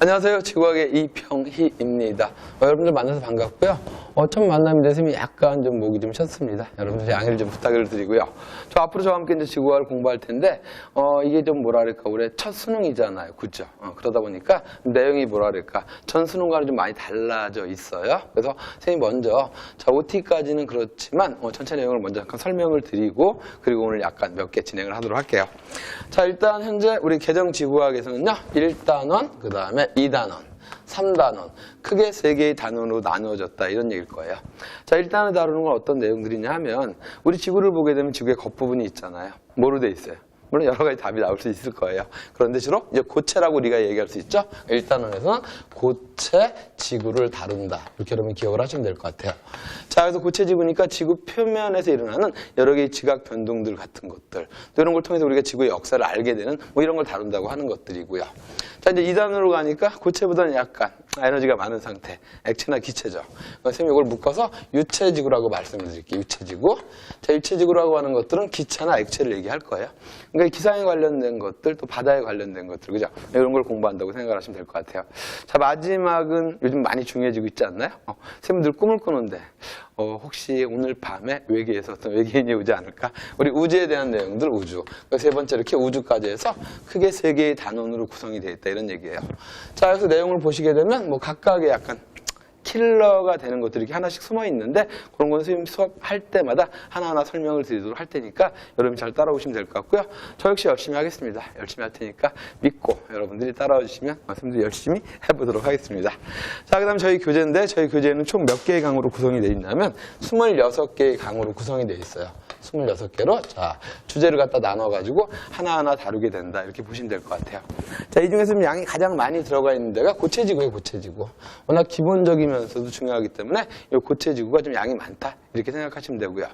안녕하세요. 지구학의 이평희입니다. 여러분들 만나서 반갑고요. 처음 만남인데 선생님이 약간 좀 목이 좀 쉬었습니다. 여러분들 양해를 좀 부탁을 드리고요. 저 앞으로 저와 함께 이제 지구학을 공부할 텐데 이게 좀 뭐랄까 올해 첫 수능이잖아요. 그죠? 그러다 보니까 내용이 뭐랄까 전 수능과는 좀 많이 달라져 있어요. 그래서 선생님 먼저 자 OT까지는 그렇지만 전체 내용을 먼저 잠깐 설명을 드리고 그리고 오늘 약간 몇 개 진행을 하도록 할게요. 자 일단 현재 우리 개정 지구학에서는요 1단원 그 다음에 2단원 3단원 크게 3개의 단원으로 나누어졌다 이런 얘기일 거예요. 자 1단원 다루는 건 어떤 내용들이냐 하면 우리 지구를 보게 되면 지구의 겉부분이 있잖아요. 뭐로 돼 있어요? 물론 여러 가지 답이 나올 수 있을 거예요. 그런데 주로 이제 고체라고 우리가 얘기할 수 있죠. 1단원에서는 고체 지구를 다룬다. 이렇게 여러분 기억을 하시면 될 것 같아요. 자, 그래서 고체 지구니까 지구 표면에서 일어나는 여러 개의 지각 변동들 같은 것들. 또 이런 걸 통해서 우리가 지구의 역사를 알게 되는 뭐 이런 걸 다룬다고 하는 것들이고요. 자, 이제 2단으로 가니까 고체보다는 약간 에너지가 많은 상태. 액체나 기체죠. 선생님이 이걸 묶어서 유체지구라고 말씀을 드릴게요. 유체지구. 자, 유체지구라고 하는 것들은 기체나 액체를 얘기할 거예요. 그러니까 기상에 관련된 것들, 또 바다에 관련된 것들, 그죠? 이런 걸 공부한다고 생각하시면 될 것 같아요. 자, 마지막은 요즘 많이 중요해지고 있지 않나요? 선생님들 꿈을 꾸는데, 혹시 오늘 밤에 외계에서 어떤 외계인이 오지 않을까? 우리 우주에 대한 내용들, 우주. 세 번째 이렇게 우주까지 해서 크게 3개의 단원으로 구성이 되어 있다, 이런 얘기예요. 자, 그래서 내용을 보시게 되면, 뭐 각각의 약간 킬러가 되는 것들이 이렇게 하나씩 숨어 있는데 그런 건 선생님 수업할 때마다 하나하나 설명을 드리도록 할 테니까 여러분이 잘 따라오시면 될 것 같고요. 저 역시 열심히 하겠습니다. 열심히 할 테니까 믿고 여러분들이 따라와 주시면 선생님도 열심히 해보도록 하겠습니다. 자, 그 다음 저희 교재인데 저희 교재는 총 몇 개의 강으로 구성이 되어 있냐면 26개의 강으로 구성이 되어 있어요. 26개로 자 주제를 갖다 나눠가지고 하나하나 다루게 된다 이렇게 보시면 될 것 같아요. 자, 이 중에서 양이 가장 많이 들어가 있는 데가 고체지구예요. 고체지구. 워낙 기본적이면서도 중요하기 때문에 이 고체지구가 좀 양이 많다 이렇게 생각하시면 되고요.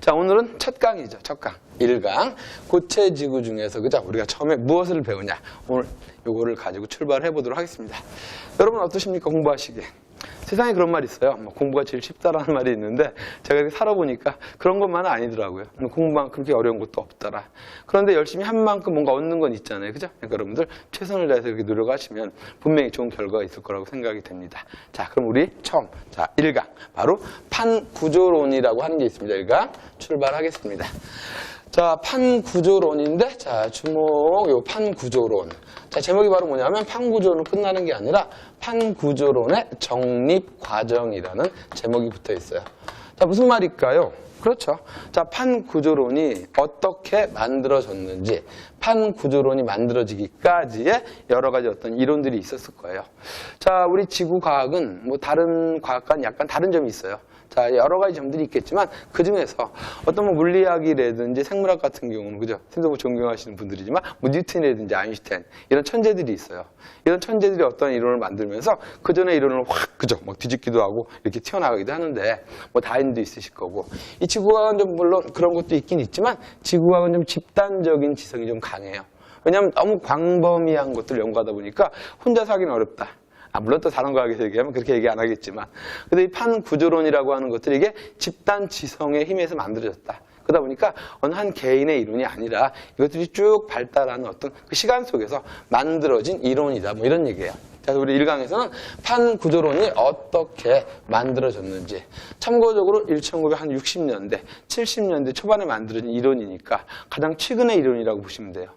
자, 오늘은 첫 강이죠. 첫 강 1강 고체지구 중에서 그죠? 우리가 처음에 무엇을 배우냐 오늘 요거를 가지고 출발해 보도록 하겠습니다. 여러분 어떠십니까? 공부하시기에. 세상에 그런 말이 있어요. 공부가 제일 쉽다라는 말이 있는데 제가 이렇게 살아보니까 그런 것만은 아니더라고요. 공부만 그렇게 어려운 것도 없더라. 그런데 열심히 한 만큼 뭔가 얻는 건 있잖아요. 그죠? 그러니까 여러분들 최선을 다해서 이렇게 노력하시면 분명히 좋은 결과가 있을 거라고 생각이 됩니다. 자, 그럼 우리 처음 자 1강 바로 판구조론이라고 하는 게 있습니다. 1강 출발하겠습니다. 자, 판구조론인데 자 주목 요 판구조론. 자, 제목이 바로 뭐냐면 판구조론 끝나는 게 아니라 판구조론의 정립 과정이라는 제목이 붙어 있어요. 자, 무슨 말일까요? 그렇죠. 자, 판구조론이 어떻게 만들어졌는지, 판구조론이 만들어지기까지의 여러 가지 어떤 이론들이 있었을 거예요. 자, 우리 지구과학은 뭐 다른 과학과는 약간 다른 점이 있어요. 자, 여러 가지 점들이 있겠지만 그 중에서 어떤 뭐 물리학이라든지 생물학 같은 경우는 그죠? 선생님도 뭐 존경하시는 분들이지만 뭐 뉴턴이라든지 아인슈타인 이런 천재들이 있어요. 이런 천재들이 어떤 이론을 만들면서 그 전에 이론을 확 그죠? 막 뒤집기도 하고 이렇게 튀어나가기도 하는데 뭐 다인도 있으실 거고 이 지구과학은 좀 물론 그런 것도 있긴 있지만 지구과학은 좀 집단적인 지성이 좀 강해요. 왜냐하면 너무 광범위한 것들을 연구하다 보니까 혼자서 하기는 어렵다. 물론 또 다른 과학에서 얘기하면 그렇게 얘기 안 하겠지만 근데 이 판구조론이라고 하는 것들이 이게 집단 지성의 힘에서 만들어졌다. 그러다 보니까 어느 한 개인의 이론이 아니라 이것들이 쭉 발달하는 어떤 그 시간 속에서 만들어진 이론이다. 뭐 이런 얘기예요. 그래서 우리 1강에서는 판구조론이 어떻게 만들어졌는지 참고적으로 1960년대, 70년대 초반에 만들어진 이론이니까 가장 최근의 이론이라고 보시면 돼요.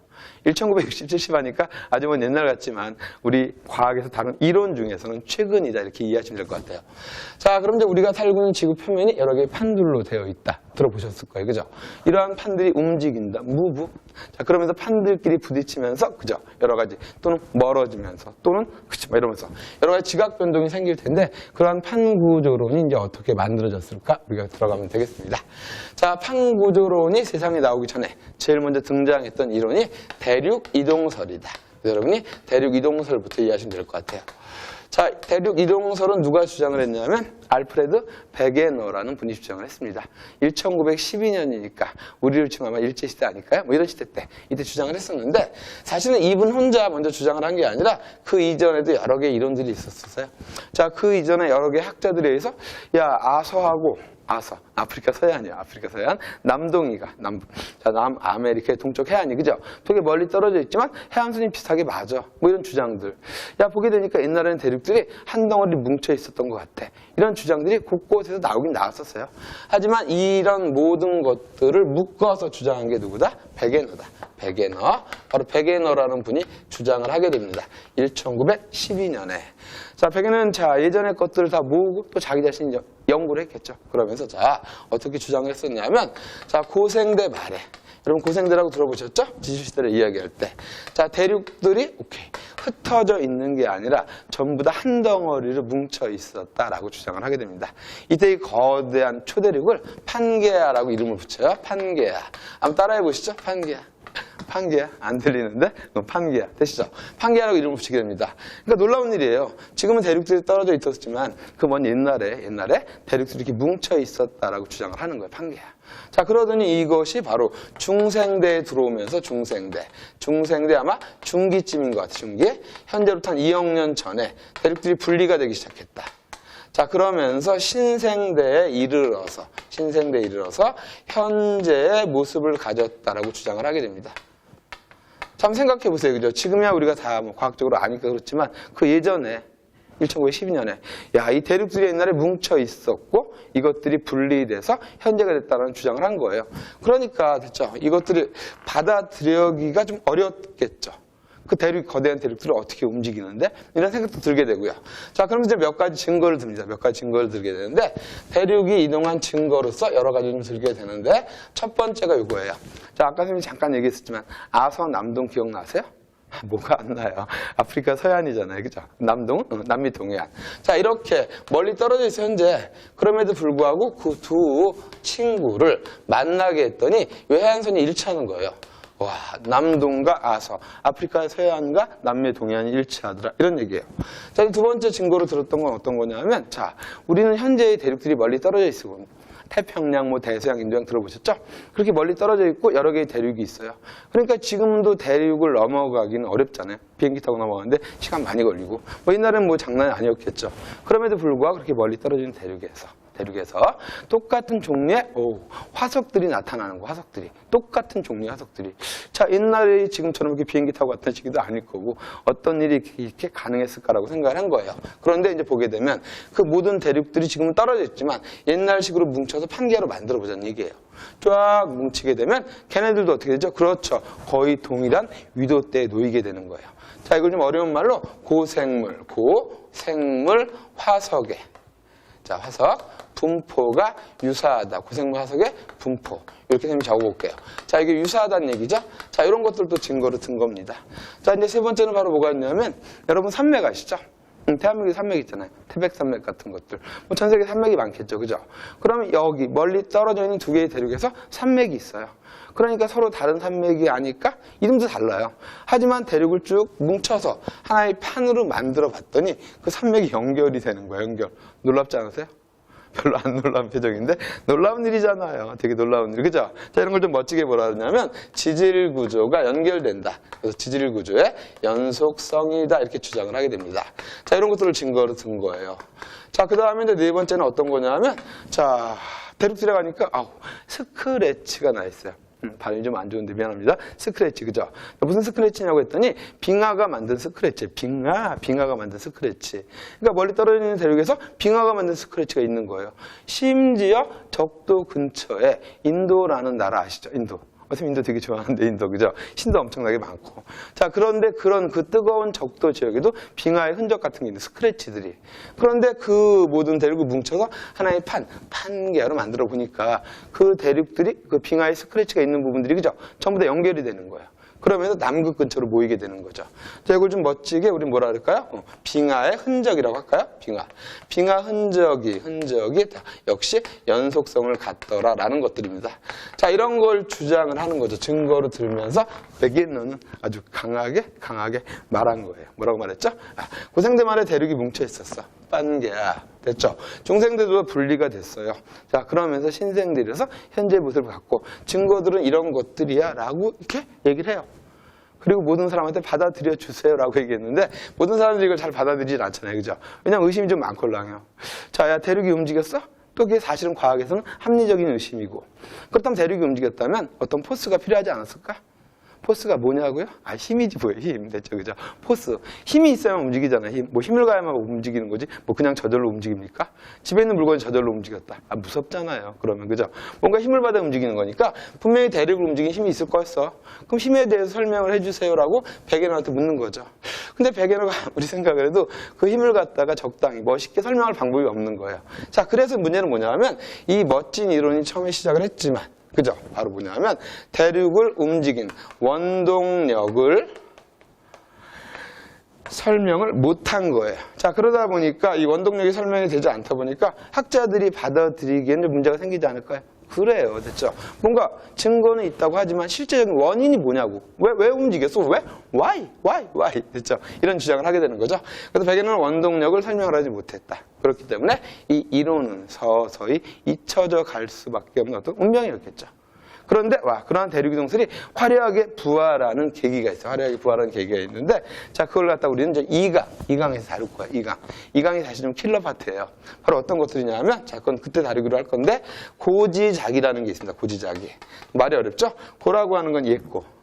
1960, 70 하니까 아주 먼 옛날 같지만 우리 과학에서 다룬 이론 중에서는 최근이다 이렇게 이해하시면 될 것 같아요. 자, 그럼 이제 우리가 살고 있는 지구 표면이 여러 개의 판들로 되어 있다. 들어보셨을 거예요. 그죠? 이러한 판들이 움직인다. 무브. 자, 그러면서 판들끼리 부딪히면서 그죠? 여러 가지 또는 멀어지면서 또는 그치 뭐 이러면서 여러 가지 지각 변동이 생길 텐데 그러한 판구조론이 이제 어떻게 만들어졌을까? 우리가 들어가면 되겠습니다. 자, 판구조론이 세상에 나오기 전에 제일 먼저 등장했던 이론이 대륙 이동설이다. 여러분이 대륙 이동설부터 이해하시면 될 것 같아요. 자, 대륙 이동설은 누가 주장을 했냐면 알프레드 베게너라는 분이 주장을 했습니다. 1912년이니까 우리를 지금 아마 일제시대 아닐까요? 뭐 이런 시대 때 이때 주장을 했었는데 사실은 이분 혼자 먼저 주장을 한 게 아니라 그 이전에도 여러 개의 이론들이 있었어요. 자, 그 이전에 여러 개의 학자들에 의해서 야, 아서하고 아서, 아프리카 서해안이요. 아프리카 서해안. 남동이가, 자, 남아메리카의 동쪽 해안이, 그죠? 되게 멀리 떨어져 있지만 해안선이 비슷하게 맞아. 뭐 이런 주장들. 야, 보게 되니까 옛날에는 대륙들이 한 덩어리 뭉쳐 있었던 것 같아. 이런 주장들이 곳곳에서 나오긴 나왔었어요. 하지만 이런 모든 것들을 묶어서 주장한 게 누구다? 베게너다. 베게너. 바로 베게너라는 분이 주장을 하게 됩니다. 1912년에. 자, 베게너는 자, 예전의 것들을 다 모으고 또 자기 자신이 연구를 했겠죠. 그러면서 자, 어떻게 주장을 했었냐면, 자, 고생대 말에. 여러분 고생대라고 들어보셨죠? 지주시대를 이야기할 때. 자, 대륙들이 흩어져 있는 게 아니라 전부 다 한 덩어리로 뭉쳐 있었다라고 주장을 하게 됩니다. 이때 이 거대한 초대륙을 판게아라고 이름을 붙여요. 판게아. 한번 따라해 보시죠. 판게아. 판게아. 안 들리는데? 판게아. 되시죠? 판게아라고 이름을 붙이게 됩니다. 그러니까 놀라운 일이에요. 지금은 대륙들이 떨어져 있었지만 그 먼 옛날에 대륙들이 이렇게 뭉쳐 있었다라고 주장을 하는 거예요. 판게아. 자, 그러더니 이것이 바로 중생대에 들어오면서 중생대 아마 중기쯤인 것 같아요. 중기. 현재로부터 한 2억 년 전에 대륙들이 분리가 되기 시작했다. 자, 그러면서 신생대에 이르러서 현재의 모습을 가졌다라고 주장을 하게 됩니다. 참 생각해 보세요. 그죠? 지금이야 우리가 다 뭐 과학적으로 아니까 그렇지만 그 예전에 1912년에 야, 이 대륙들이 옛날에 뭉쳐 있었고 이것들이 분리돼서 현재가 됐다는 주장을 한 거예요. 그러니까 됐죠. 이것들을 받아들여기가 좀 어렵겠죠. 그 거대한 대륙들을 어떻게 움직이는데? 이런 생각도 들게 되고요. 자, 그럼 이제 몇 가지 증거를 듭니다. 몇 가지 증거를 들게 되는데, 대륙이 이동한 증거로서 여러 가지 좀 들게 되는데, 첫 번째가 이거예요. 자, 아까 선생님이 잠깐 얘기했었지만, 아서 남동 기억나세요? 뭐가 안 나요? 아프리카 서해안이잖아요. 그죠? 남동, 남미 동해안. 자, 이렇게 멀리 떨어져 있어, 현재. 그럼에도 불구하고 그 두 친구를 만나게 했더니, 해안선이 일치하는 거예요. 와, 남동과 아서, 아프리카 서해안과 남미 동해안이 일치하더라. 이런 얘기예요. 자, 이 두 번째 증거로 들었던 건 어떤 거냐면, 자, 우리는 현재의 대륙들이 멀리 떨어져 있고, 태평양, 대서양, 인도양 들어보셨죠? 그렇게 멀리 떨어져 있고 여러 개의 대륙이 있어요. 그러니까 지금도 대륙을 넘어가기는 어렵잖아요. 비행기 타고 넘어가는데 시간 많이 걸리고. 옛날에는 장난이 아니었겠죠. 그럼에도 불구하고 그렇게 멀리 떨어진 대륙에서 똑같은 종류의 화석들이 나타나는 거, 화석들이. 똑같은 종류의 화석들이. 자, 옛날에 지금처럼 이렇게 비행기 타고 갔던 시기도 아닐 거고 어떤 일이 이렇게 가능했을까라고 생각을 한 거예요. 그런데 이제 보게 되면 그 모든 대륙들이 지금은 떨어져 있지만 옛날식으로 뭉쳐서 판게아로 만들어 보자는 얘기예요. 쫙 뭉치게 되면 걔네들도 어떻게 되죠? 그렇죠. 거의 동일한 위도대에 놓이게 되는 거예요. 자, 이걸 좀 어려운 말로 고생물 화석에. 자, 화석. 분포가 유사하다. 고생물 화석의 분포. 이렇게 선생님이 적어볼게요. 자, 이게 유사하다는 얘기죠? 자, 이런 것들도 증거로 든 겁니다. 자, 이제 세 번째는 바로 뭐가 있냐면, 여러분 산맥 아시죠? 대한민국에 산맥 있잖아요. 태백산맥 같은 것들. 전 세계 산맥이 많겠죠. 그죠? 그러면 여기 멀리 떨어져 있는 두 개의 대륙에서 산맥이 있어요. 그러니까 서로 다른 산맥이 아니까 이름도 달라요. 하지만 대륙을 쭉 뭉쳐서 하나의 판으로 만들어 봤더니 그 산맥이 연결이 되는 거예요. 연결. 놀랍지 않으세요? 별로 안 놀라운 표정인데 놀라운 일이잖아요. 되게 놀라운 일. 그죠? 자, 이런 걸 좀 멋지게 뭐라 그러냐면 지질 구조가 연결된다. 그래서 지질 구조의 연속성이다. 이렇게 주장을 하게 됩니다. 자, 이런 것들을 증거로 든 거예요. 자, 그 다음에 이제 네 번째는 어떤 거냐면 자, 대륙들에 가니까 스크래치가 나 있어요. 발음이 좀 안 좋은데 미안합니다. 스크래치, 그죠? 무슨 스크래치냐고 했더니 빙하가 만든 스크래치. 빙하가 만든 스크래치. 그러니까 멀리 떨어져 있는 대륙에서 빙하가 만든 스크래치가 있는 거예요. 심지어 적도 근처에 인도라는 나라 아시죠? 인도. 어차피 인도 되게 좋아하는데 인도, 그죠? 신도 엄청나게 많고. 자, 그런데 그런 그 뜨거운 적도 지역에도 빙하의 흔적 같은 게 있는 스크래치들이. 그런데 그 모든 대륙을 뭉쳐서 하나의 판게아로 만들어 보니까 그 대륙들이 그 빙하의 스크래치가 있는 부분들이, 그죠? 전부 다 연결이 되는 거예요. 그러면서 남극 근처로 모이게 되는 거죠. 자, 이걸 좀 멋지게 우리 뭐라 그럴까요? 빙하의 흔적이라고 할까요? 빙하 흔적이 역시 연속성을 갖더라라는 것들입니다. 자, 이런 걸 주장을 하는 거죠. 증거로 들면서 베게너는 아주 강하게 말한 거예요. 뭐라고 말했죠? 고생대 말에 대륙이 뭉쳐 있었어. 판게아. 됐죠? 중생대도 분리가 됐어요. 자, 그러면서 신생대에서 현재 모습을 갖고 증거들은 이런 것들이야 라고 이렇게 얘기를 해요. 그리고 모든 사람한테 받아들여 주세요 라고 얘기했는데 모든 사람들이 이걸 잘 받아들이진 않잖아요. 그죠? 왜냐면 의심이 좀 많걸랑해요. 자, 야, 대륙이 움직였어? 또 그게 사실은 과학에서는 합리적인 의심이고. 그렇다면 대륙이 움직였다면 어떤 포스가 필요하지 않았을까? 포스가 뭐냐고요? 아, 힘이지 뭐예요, 힘. 됐죠, 그죠? 포스. 힘이 있어야만 움직이잖아요. 힘을 가야만 움직이는 거지. 뭐 그냥 저절로 움직입니까? 집에 있는 물건이 저절로 움직였다. 아, 무섭잖아요. 그러면, 그죠? 뭔가 힘을 받아 움직이는 거니까 분명히 대륙을 움직이는 힘이 있을 거였어. 그럼 힘에 대해서 설명을 해주세요라고 백예너한테 묻는 거죠. 근데 백예너가 우리 생각을 해도 그 힘을 갖다가 적당히 멋있게 설명할 방법이 없는 거예요. 자, 그래서 문제는 뭐냐면 이 멋진 이론이 처음에 시작을 했지만 그죠? 바로 뭐냐면 대륙을 움직인 원동력을 설명을 못한 거예요. 자, 그러다 보니까 이 원동력이 설명이 되지 않다 보니까 학자들이 받아들이기에는 문제가 생기지 않을까요? 그래요. 됐죠? 뭔가 증거는 있다고 하지만 실제적인 원인이 뭐냐고. 왜 움직였어? 왜? Why? 됐죠? 이런 주장을 하게 되는 거죠. 그래서 백예너는 원동력을 설명을 하지 못했다. 그렇기 때문에 이 이론은 서서히 잊혀져 갈 수밖에 없는 어떤 운명이었겠죠. 그런데 그러한 대륙이동설이 화려하게 부활하는 계기가 있어요. 화려하게 부활하는 계기가 있는데, 자, 그걸 갖다 우리는 이제 2강에서 다룰 거야. 2강이 사실 좀 킬러 파트예요. 바로 어떤 것들이냐 하면, 자, 그건 그때 다루기로 할 건데, 고지작이라는 게 있습니다. 고지작이. 말이 어렵죠? 고라고 하는 건 얘고.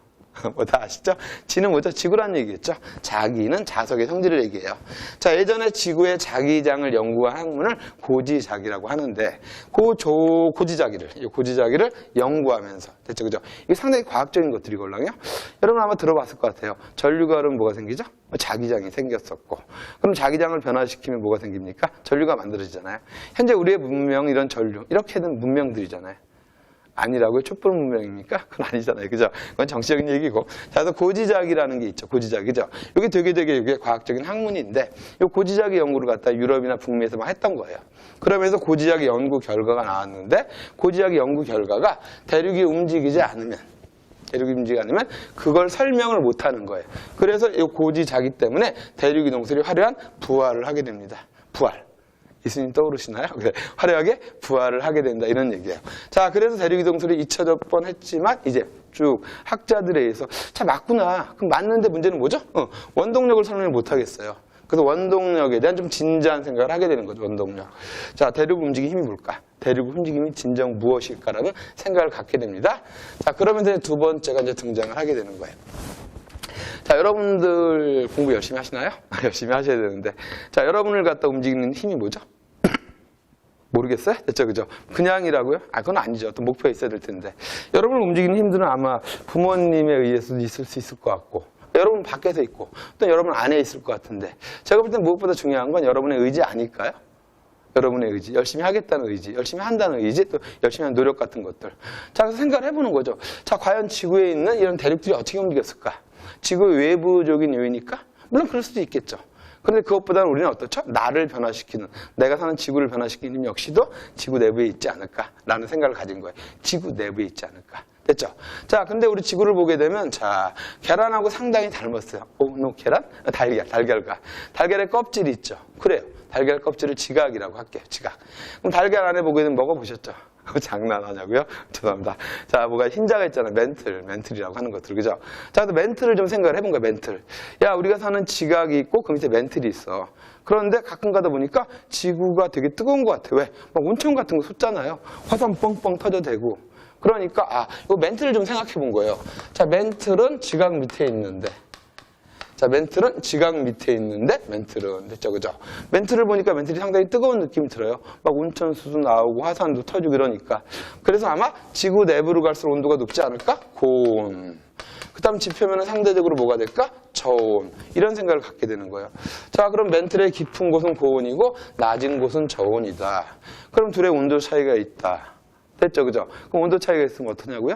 뭐 다 아시죠? 지는 뭐죠? 지구란 얘기겠죠? 자기는 자석의 성질을 얘기해요. 자, 예전에 지구의 자기장을 연구한 학문을 고지자기라고 하는데, 고지자기를 연구하면서, 됐죠? 그죠? 이게 상당히 과학적인 것들이걸랑요. 여러분 아마 들어봤을 것 같아요. 전류가 그러면 뭐가 생기죠? 자기장이 생겼었고. 그럼 자기장을 변화시키면 뭐가 생깁니까? 전류가 만들어지잖아요. 현재 우리의 문명, 이런 전류, 이렇게 된 문명들이잖아요. 아니라고요? 촛불 문명입니까? 그건 아니잖아요. 그죠? 그건 정치적인 얘기고. 자, 그래서 고지작이라는 게 있죠. 고지작. 그죠? 이게 되게 이게 과학적인 학문인데, 이 고지작의 연구를 갖다 유럽이나 북미에서 막 했던 거예요. 그러면서 고지작의 연구 결과가 나왔는데, 고지작의 연구 결과가 대륙이 움직이지 않으면 그걸 설명을 못 하는 거예요. 그래서 이 고지작이 때문에 대륙 이동설이 화려한 부활을 하게 됩니다. 부활. 이순신 떠오르시나요? 그래, 화려하게 부활을 하게 된다 이런 얘기예요. 자, 그래서 대륙이동설이 잊혀질 뻔했지만 이제 쭉 학자들에 의해서 자, 맞구나. 그럼 맞는데 문제는 뭐죠? 원동력을 설명을 못 하겠어요. 그래서 원동력에 대한 좀 진지한 생각을 하게 되는 거죠. 원동력. 자, 대륙 움직임 힘이 뭘까? 대륙 움직임이 진정 무엇일까라는 생각을 갖게 됩니다. 자, 그러면서 두 번째가 이제 등장을 하게 되는 거예요. 자, 여러분들 공부 열심히 하시나요? 열심히 하셔야 되는데. 자, 여러분을 갖다 움직이는 힘이 뭐죠? 모르겠어요? 됐죠? 그죠? 그냥이라고요? 아, 그건 아니죠. 어떤 목표가 있어야 될 텐데. 여러분을 움직이는 힘들은 아마 부모님에 의해서 있을 수 있을 것 같고, 여러분 밖에서 있고, 또 여러분 안에 있을 것 같은데, 제가 볼 땐 무엇보다 중요한 건 여러분의 의지 아닐까요? 여러분의 의지, 열심히 하겠다는 의지, 열심히 한다는 의지, 또 열심히 하는 노력 같은 것들. 자, 그래서 생각을 해보는 거죠. 자, 과연 지구에 있는 이런 대륙들이 어떻게 움직였을까? 지구의 외부적인 요인일까? 물론 그럴 수도 있겠죠. 그런데 그것보다는 우리는 어떻죠? 나를 변화시키는, 내가 사는 지구를 변화시키는 힘 역시도 지구 내부에 있지 않을까라는 생각을 가진 거예요. 지구 내부에 있지 않을까. 됐죠? 자, 근데 우리 지구를 보게 되면, 자, 계란하고 상당히 닮았어요. 계란? 달걀과. 달걀의 껍질이 있죠. 그래요. 달걀 껍질을 지각이라고 할게요. 지각. 그럼 달걀 안에 보게 되면 먹어보셨죠? 장난하냐고요? 죄송합니다. 자, 뭐가 흰자가 있잖아요. 멘틀이라고 하는 것들. 그죠? 자, 멘틀을 좀 생각을 해본 거야, 멘틀. 야, 우리가 사는 지각이 있고, 그 밑에 멘틀이 있어. 그런데 가끔 가다 보니까 지구가 되게 뜨거운 것 같아. 왜? 막 온천 같은 거 솟잖아요. 화산 뻥뻥 터져대고. 그러니까, 이거 멘틀을 좀 생각해 본 거예요. 자, 멘틀은 지각 밑에 있는데. 자, 멘틀은 지각 밑에 있는데, 멘틀은, 됐죠, 그죠? 멘틀을 보니까 멘틀이 상당히 뜨거운 느낌이 들어요. 막 온천수도 나오고, 화산도 터지고 이러니까. 그래서 아마 지구 내부로 갈수록 온도가 높지 않을까? 고온. 그 다음 지표면은 상대적으로 뭐가 될까? 저온. 이런 생각을 갖게 되는 거예요. 자, 그럼 멘틀의 깊은 곳은 고온이고, 낮은 곳은 저온이다. 그럼 둘의 온도 차이가 있다. 됐죠, 그죠? 그럼 온도 차이가 있으면 어떠냐고요?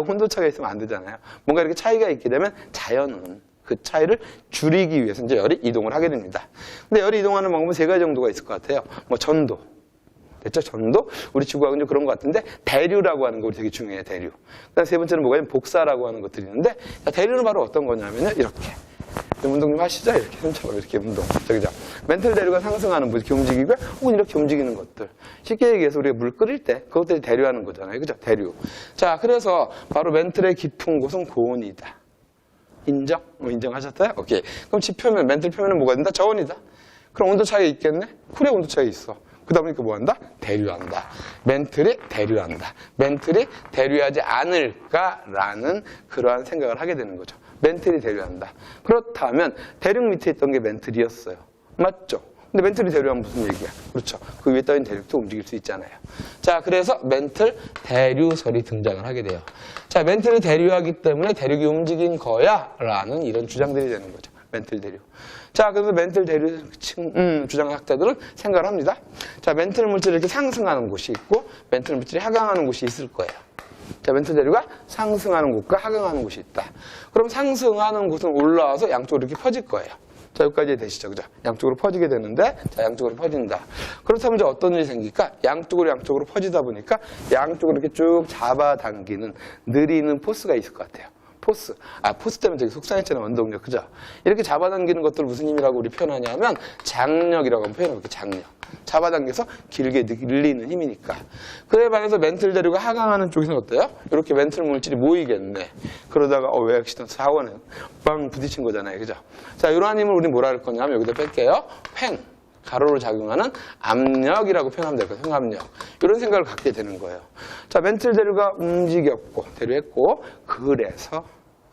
온도 차이가 있으면 안 되잖아요. 뭔가 이렇게 차이가 있게 되면 자연은 그 차이를 줄이기 위해서 이제 열이 이동을 하게 됩니다. 근데 열이 이동하는 방법은 세 가지 정도가 있을 것 같아요. 뭐 전도. 됐죠? 전도? 우리 지구하고는 좀 그런 것 같은데, 대류라고 하는 거 우리 되게 중요해요, 대류. 그 다음 세 번째는 뭐가 복사라고 하는 것들이 있는데, 대류는 바로 어떤 거냐면요, 이렇게. 운동 좀 하시죠? 이렇게 손처럼 이렇게 운동. 저기죠. 멘틀 대류가 상승하는 뭐 이렇게 움직이고, 혹은 이렇게 움직이는 것들. 쉽게 얘기해서 우리가 물 끓일 때 그것들이 대류하는 거잖아요. 그죠? 대류. 자, 그래서 바로 멘틀의 깊은 곳은 고온이다. 인정? 인정하셨어요? 오케이. 그럼 지표면, 멘틀 표면은 뭐가 된다? 저온이다. 그럼 온도 차이가 있겠네? 쿨의 온도 차이가 있어. 그러다 보니까 뭐 한다? 대류한다. 멘틀이 대류한다. 멘틀이 대류하지 않을까라는 그러한 생각을 하게 되는 거죠. 멘틀이 대류한다. 그렇다면 대륙 밑에 있던 게 멘틀이었어요. 맞죠? 근데 멘틀이 대류하면 무슨 얘기야? 그렇죠. 그 위에 떠있는 대륙도 움직일 수 있잖아요. 자, 그래서 멘틀 대류설이 등장을 하게 돼요. 자, 멘틀이 대류하기 때문에 대륙이 움직인 거야 라는 이런 주장들이 되는 거죠. 멘틀 대류. 자, 그래서 멘틀 대류 주장학자들은 생각을 합니다. 자, 멘틀 물질이 이렇게 상승하는 곳이 있고 멘틀 물질이 하강하는 곳이 있을 거예요. 자, 멘틀 대류가 상승하는 곳과 하강하는 곳이 있다. 그럼 상승하는 곳은 올라와서 양쪽으로 이렇게 퍼질 거예요. 자, 여기까지 되시죠. 그죠? 양쪽으로 퍼지게 되는데, 자, 양쪽으로 퍼진다. 그렇다면 이제 어떤 일이 생길까? 양쪽으로 퍼지다 보니까 양쪽으로 이렇게 쭉 잡아당기는, 느리는 포스가 있을 것 같아요. 포스. 포스 때문에 되게 속상했잖아요. 원동력. 그죠? 이렇게 잡아당기는 것들을 무슨 힘이라고 우리 표현하냐면, 장력이라고 하면 표현해볼게요. 장력. 잡아당겨서 길게 늘리는 힘이니까. 그에 반해서 멘틀 대류가 하강하는 쪽에서는 어때요? 이렇게 멘틀 물질이 모이겠네. 그러다가 왜 액시던트 사고는 빵 부딪힌 거잖아요. 그죠? 자, 이러한 힘을 우리 뭐라 할 거냐면 여기다 뺄게요. 횡. 가로로 작용하는 압력이라고 표현하면 될 거예요. 횡압력. 이런 생각을 갖게 되는 거예요. 자, 멘틀 대류가 움직였고, 대류했고, 그래서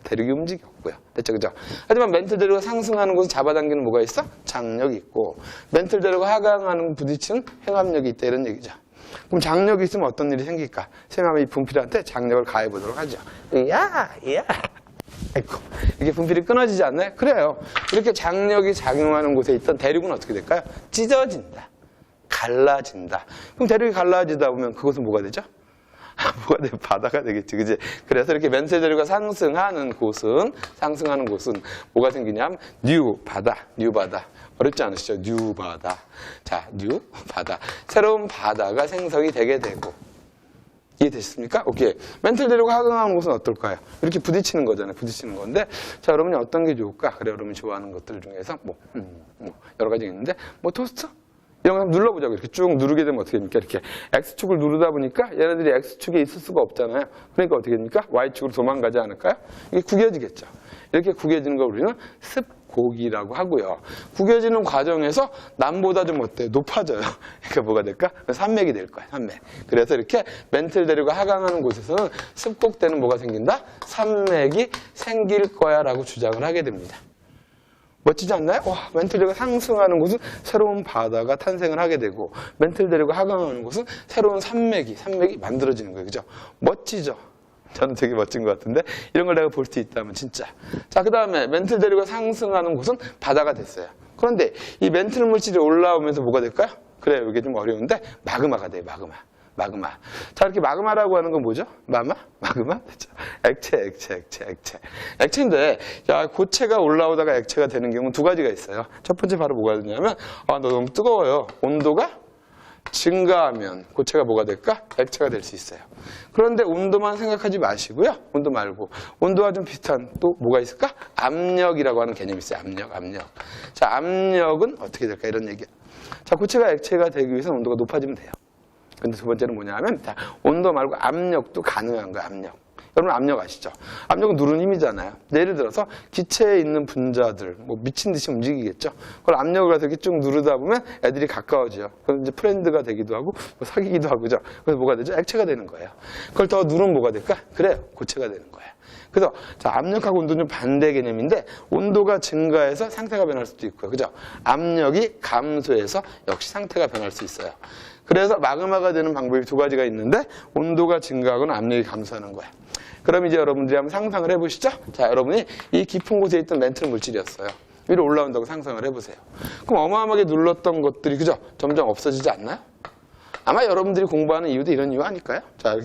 대륙이 움직였고요. 됐죠? 그죠? 하지만 멘틀 대류가 상승하는 곳을 잡아당기는 뭐가 있어? 장력이 있고, 멘틀 대류가 하강하는 부딪히는 횡압력이 있다. 이런 얘기죠. 그럼 장력이 있으면 어떤 일이 생길까? 생각하면 이 분필한테 장력을 가해보도록 하죠. 야! 아이고, 이게 분필이 끊어지지 않나요? 그래요. 이렇게 장력이 작용하는 곳에 있던 대륙은 어떻게 될까요? 찢어진다. 갈라진다. 그럼 대륙이 갈라지다 보면 그것은 뭐가 되죠? 뭐가 돼? 바다가 되겠지, 그지? 그래서 이렇게 멘틀 대류가 상승하는 곳은 뭐가 생기냐면 뉴 바다. 어렵지 않으시죠? 뉴 바다. 자, 뉴 바다. 새로운 바다가 생성이 되게 되고. 이해되셨습니까? 오케이. 멘틀 대류가 하강하는 곳은 어떨까요? 이렇게 부딪히는 거잖아요. 부딪히는 건데, 자, 여러분이 어떤 게 좋을까? 그래, 여러분이 좋아하는 것들 중에서 여러 가지 있는데, 토스트? 이런 거 한번 눌러보자고. 이렇게 쭉 누르게 되면 어떻게 됩니까? 이렇게 X축을 누르다 보니까 얘네들이 X축에 있을 수가 없잖아요. 그러니까 어떻게 됩니까? Y축으로 도망가지 않을까요? 이게 구겨지겠죠. 이렇게 구겨지는 걸 우리는 습곡이라고 하고요. 구겨지는 과정에서 남보다 좀 어때요? 높아져요. 그러니까 뭐가 될까? 산맥이 될 거야, 산맥. 그래서 이렇게 멘틀 대류가 하강하는 곳에서는 습곡되는 뭐가 생긴다? 산맥이 생길 거야 라고 주장을 하게 됩니다. 멋지지 않나요? 와, 멘틀 대류가 상승하는 곳은 새로운 바다가 탄생을 하게 되고, 멘틀 대류가 하강하는 곳은 새로운 산맥이 만들어지는 거예요. 그죠? 멋지죠? 저는 되게 멋진 것 같은데, 이런 걸 내가 볼 수 있다면 진짜. 자, 그 다음에 멘틀 대류가 상승하는 곳은 바다가 됐어요. 그런데 이 멘틀 물질이 올라오면서 뭐가 될까요? 그래요. 이게 좀 어려운데, 마그마가 돼요. 마그마. 자, 이렇게 마그마라고 하는 건 뭐죠? 마그마? 그렇죠. 액체인데, 야, 고체가 올라오다가 액체가 되는 경우는 두 가지가 있어요. 첫 번째 바로 뭐가 되냐면, 너 너무 뜨거워요. 온도가 증가하면 고체가 뭐가 될까? 액체가 될 수 있어요. 그런데 온도만 생각하지 마시고요. 온도 말고. 온도와 좀 비슷한 또 뭐가 있을까? 압력이라고 하는 개념이 있어요. 압력. 자, 압력은 어떻게 될까? 이런 얘기야. 자, 고체가 액체가 되기 위해서는 온도가 높아지면 돼요. 근데 두 번째는 뭐냐면, 온도 말고 압력도 가능한 거예요, 압력. 여러분 압력 아시죠? 압력은 누르는 힘이잖아요. 예를 들어서 기체에 있는 분자들, 미친 듯이 움직이겠죠? 그걸 압력을 가서 이렇게 쭉 누르다 보면 애들이 가까워져요. 그럼 이제 프렌드가 되기도 하고, 사귀기도 하고, 그죠? 그래서 뭐가 되죠? 액체가 되는 거예요. 그걸 더 누르면 뭐가 될까? 그래요. 고체가 되는 거예요. 그래서, 자, 압력하고 온도는 좀 반대 개념인데, 온도가 증가해서 상태가 변할 수도 있고요. 그죠? 압력이 감소해서 역시 상태가 변할 수 있어요. 그래서 마그마가 되는 방법이 두 가지가 있는데, 온도가 증가하거나 압력이 감소하는 거예요. 그럼 이제 여러분들이 한번 상상을 해보시죠. 자, 여러분이 이 깊은 곳에 있던 멘틀 물질이었어요. 위로 올라온다고 상상을 해보세요. 그럼 어마어마하게 눌렀던 것들이, 그죠? 점점 없어지지 않나요? 아마 여러분들이 공부하는 이유도 이런 이유 아닐까요? 자,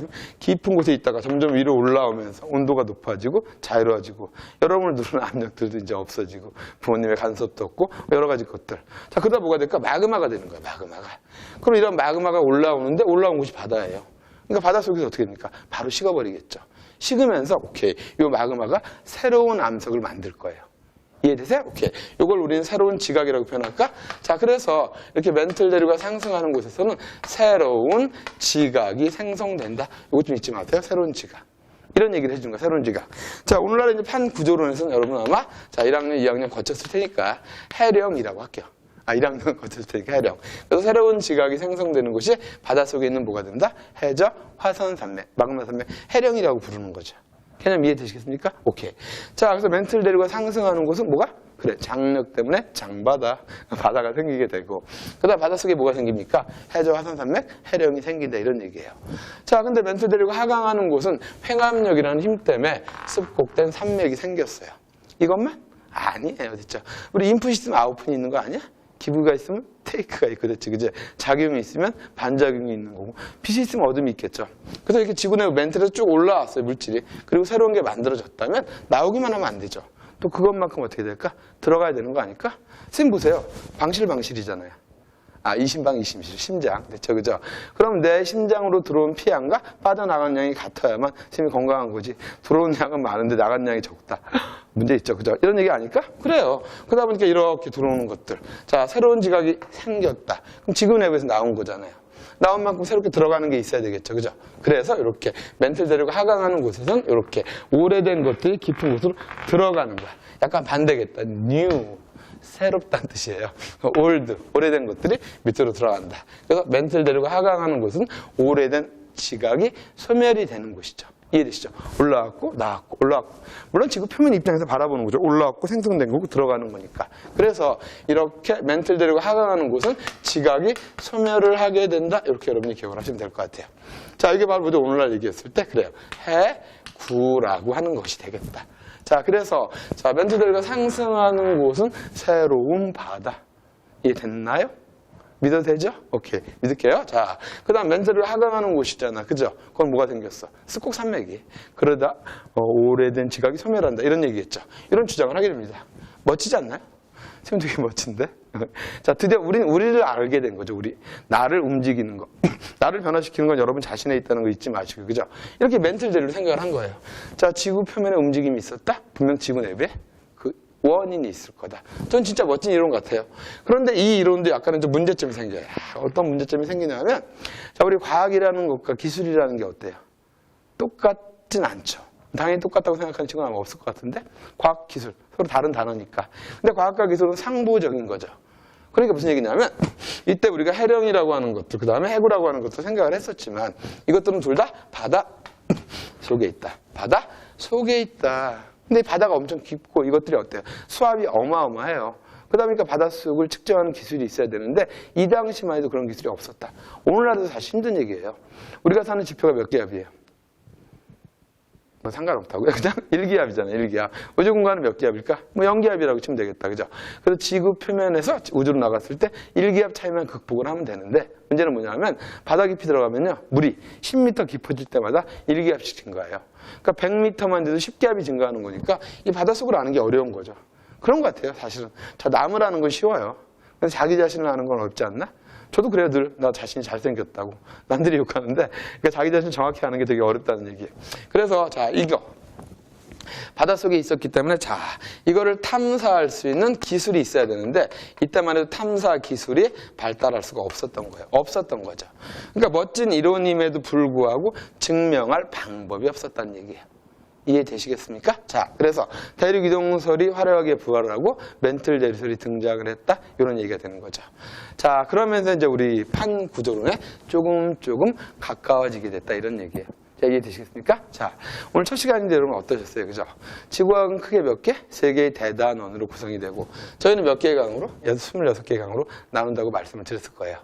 깊은 곳에 있다가 점점 위로 올라오면서 온도가 높아지고 자유로워지고 여러분을 누르는 압력들도 이제 없어지고 부모님의 간섭도 없고 여러 가지 것들. 자, 그러다 뭐가 될까? 마그마가 되는 거예요, 마그마가. 그럼 이런 마그마가 올라오는데 올라온 곳이 바다예요. 그러니까 바다 속에서 어떻게 됩니까? 바로 식어버리겠죠. 식으면서 오케이, 이 마그마가 새로운 암석을 만들 거예요. 이해되세요? 오케이. 이걸 우리는 새로운 지각이라고 표현할까? 자, 그래서 이렇게 멘틀 대류가 상승하는 곳에서는 새로운 지각이 생성된다. 이것 좀 잊지 마세요. 새로운 지각. 이런 얘기를 해준 거야, 새로운 지각. 자, 오늘날 이제 판 구조론에서는 여러분 아마, 자, 1학년, 2학년 거쳤을 테니까 해령이라고 할게요. 1학년 거쳤을 테니까 해령. 그래서 새로운 지각이 생성되는 곳이 바닷속에 있는 뭐가 된다? 해저, 화산 산맥, 마그마 산맥, 해령이라고 부르는 거죠. 개념 이해되시겠습니까? 오케이. 자, 그래서 멘틀 대류가 상승하는 곳은 뭐가? 그래, 장력 때문에 장바다, 바다가 생기게 되고, 그 다음 바닷속에 뭐가 생깁니까? 해저, 화산산맥, 해령이 생긴다, 이런 얘기예요. 자, 근데 멘틀 대류가 하강하는 곳은 횡압력이라는 힘 때문에 습곡된 산맥이 생겼어요. 이것만? 아니에요, 됐죠? 우리 인풋이 있으면 아웃풋이 있는 거 아니야? 기부가 있으면 테이크가 있고, 그렇지, 그제? 작용이 있으면 반작용이 있는 거고, 빛이 있으면 어둠이 있겠죠. 그래서 이렇게 지구 내 멘틀에서 쭉 올라왔어요, 물질이. 그리고 새로운 게 만들어졌다면 나오기만 하면 안 되죠. 또 그것만큼 어떻게 될까? 들어가야 되는 거 아닐까? 선생님 보세요. 방실방실이잖아요. 이심방, 이심실, 심장. 됐죠, 그죠? 그럼 내 심장으로 들어온 피양과 빠져나간 양이 같아야만 선생님이 건강한 거지. 들어온 양은 많은데 나간 양이 적다. 문제 있죠, 그죠? 이런 얘기 아닐까? 그래요. 그러다 보니까 이렇게 들어오는 것들. 자, 새로운 지각이 생겼다. 그럼 지구 내부에서 나온 거잖아요. 나온 만큼 새롭게 들어가는 게 있어야 되겠죠, 그죠? 그래서 이렇게 멘틀 대류가 하강하는 곳에서는 이렇게 오래된 것들이 깊은 곳으로 들어가는 거야. 약간 반대겠다. new, 새롭다는 뜻이에요. old, 오래된 것들이 밑으로 들어간다. 그래서 멘틀 대류가 하강하는 곳은 오래된 지각이 소멸이 되는 곳이죠. 이해되시죠? 올라왔고 나왔고 올라왔고, 물론 지구 표면 입장에서 바라보는 거죠. 올라왔고 생성된 거고 들어가는 거니까. 그래서 이렇게 멘틀 대류가 하강하는 곳은 지각이 소멸을 하게 된다. 이렇게 여러분이 기억을 하시면 될 것 같아요. 자, 이게 바로 우리가 오늘날 얘기했을 때 그래요. 해구라고 하는 것이 되겠다. 자, 그래서 자, 멘틀 대류가 상승하는 곳은 새로운 바다. 이해됐나요? 믿어도 되죠? 오케이. 믿을게요. 자, 그 다음 멘틀을 하강하는 곳이잖아. 그죠? 그건 뭐가 생겼어? 습곡 산맥이. 그러다 오래된 지각이 소멸한다. 이런 얘기겠죠. 이런 주장을 하게 됩니다. 멋지지 않나요? 선생님 되게 멋진데? 자, 드디어 우리를 알게 된 거죠. 우리. 나를 움직이는 거. 나를 변화시키는 건 여러분 자신에 있다는 거 잊지 마시고. 그죠? 이렇게 멘틀 대류를 생각을 한 거예요. 자, 지구 표면에 움직임이 있었다? 분명 지구 내부에 원인이 있을 거다. 전 진짜 멋진 이론 같아요. 그런데 이 이론도 약간은 좀 문제점이 생겨요. 어떤 문제점이 생기냐면, 자, 우리 과학이라는 것과 기술이라는 게 어때요? 똑같진 않죠. 당연히 똑같다고 생각하는 친구는 아마 없을 것 같은데, 과학, 기술, 서로 다른 단어니까. 근데 과학과 기술은 상부적인 거죠. 그러니까 무슨 얘기냐면, 이때 우리가 해령이라고 하는 것들, 그 다음에 해구라고 하는 것도 생각을 했었지만, 이것들은 둘 다 바다 속에 있다. 바다 속에 있다. 근데 바다가 엄청 깊고 이것들이 어때요? 수압이 어마어마해요. 그러다 보니까 바닷속을 측정하는 기술이 있어야 되는데 이 당시만 해도 그런 기술이 없었다. 오늘날도 사실 힘든 얘기예요. 우리가 사는 지표가 몇 기압이에요? 뭐 상관없다고요? 그냥 1기압이잖아요. 1기압. 우주 공간은 몇 기압일까? 뭐 0기압이라고 치면 되겠다. 그죠? 그래서 지구 표면에서 우주로 나갔을 때 1기압 차이만 극복을 하면 되는데 문제는 뭐냐면 바다 깊이 들어가면요. 물이 10m 깊어질 때마다 1기압씩 증가해요. 그러니까 100m만 돼도 10기압이 증가하는 거니까 이 바닷속으로 아는 게 어려운 거죠. 그런 것 같아요. 사실은. 자, 남을 아는 건 쉬워요. 근데 자기 자신을 아는 건 어렵지 않나? 저도 그래요. 늘 나 자신이 잘생겼다고. 남들이 욕하는데 그러니까 자기 자신을 정확히 아는 게 되게 어렵다는 얘기예요. 그래서 자, 이거. 바닷속에 있었기 때문에 자, 이거를 탐사할 수 있는 기술이 있어야 되는데 이때만 해도 탐사 기술이 발달할 수가 없었던 거예요. 없었던 거죠. 그러니까 멋진 이론임에도 불구하고 증명할 방법이 없었다는 얘기예요. 이해되시겠습니까? 자, 그래서 대륙이동설이 화려하게 부활을 하고 멘틀 대류설이 등장을 했다. 이런 얘기가 되는 거죠. 자, 그러면서 이제 우리 판 구조론에 조금 가까워지게 됐다. 이런 얘기예요. 자, 이해되시겠습니까? 자, 오늘 첫 시간인데 여러분 어떠셨어요? 그죠? 지구학은 크게 몇 개? 3개의 대단원으로 구성이 되고 저희는 몇 개의 강으로? 26개의 강으로 나눈다고 말씀을 드렸을 거예요.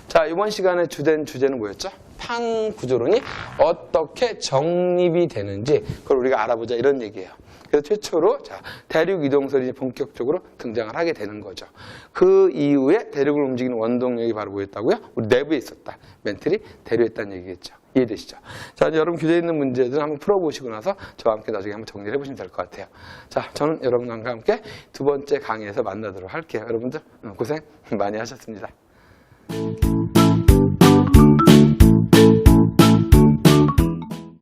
자, 이번 시간의 주된 주제는 뭐였죠? 판 구조론이 어떻게 정립이 되는지 그걸 우리가 알아보자 이런 얘기예요. 그래서 최초로 자, 대륙 이동설이 본격적으로 등장을 하게 되는 거죠. 그 이후에 대륙을 움직이는 원동력이 바로 뭐였다고요? 우리 내부에 있었다. 멘틀이 대류했다는 얘기겠죠. 이해되시죠? 자, 이제 여러분 교재에 있는 문제들 한번 풀어보시고 나서 저와 함께 나중에 한번 정리를 해보시면 될 것 같아요. 자, 저는 여러분과 함께 두 번째 강의에서 만나도록 할게요. 여러분들 고생 많이 하셨습니다.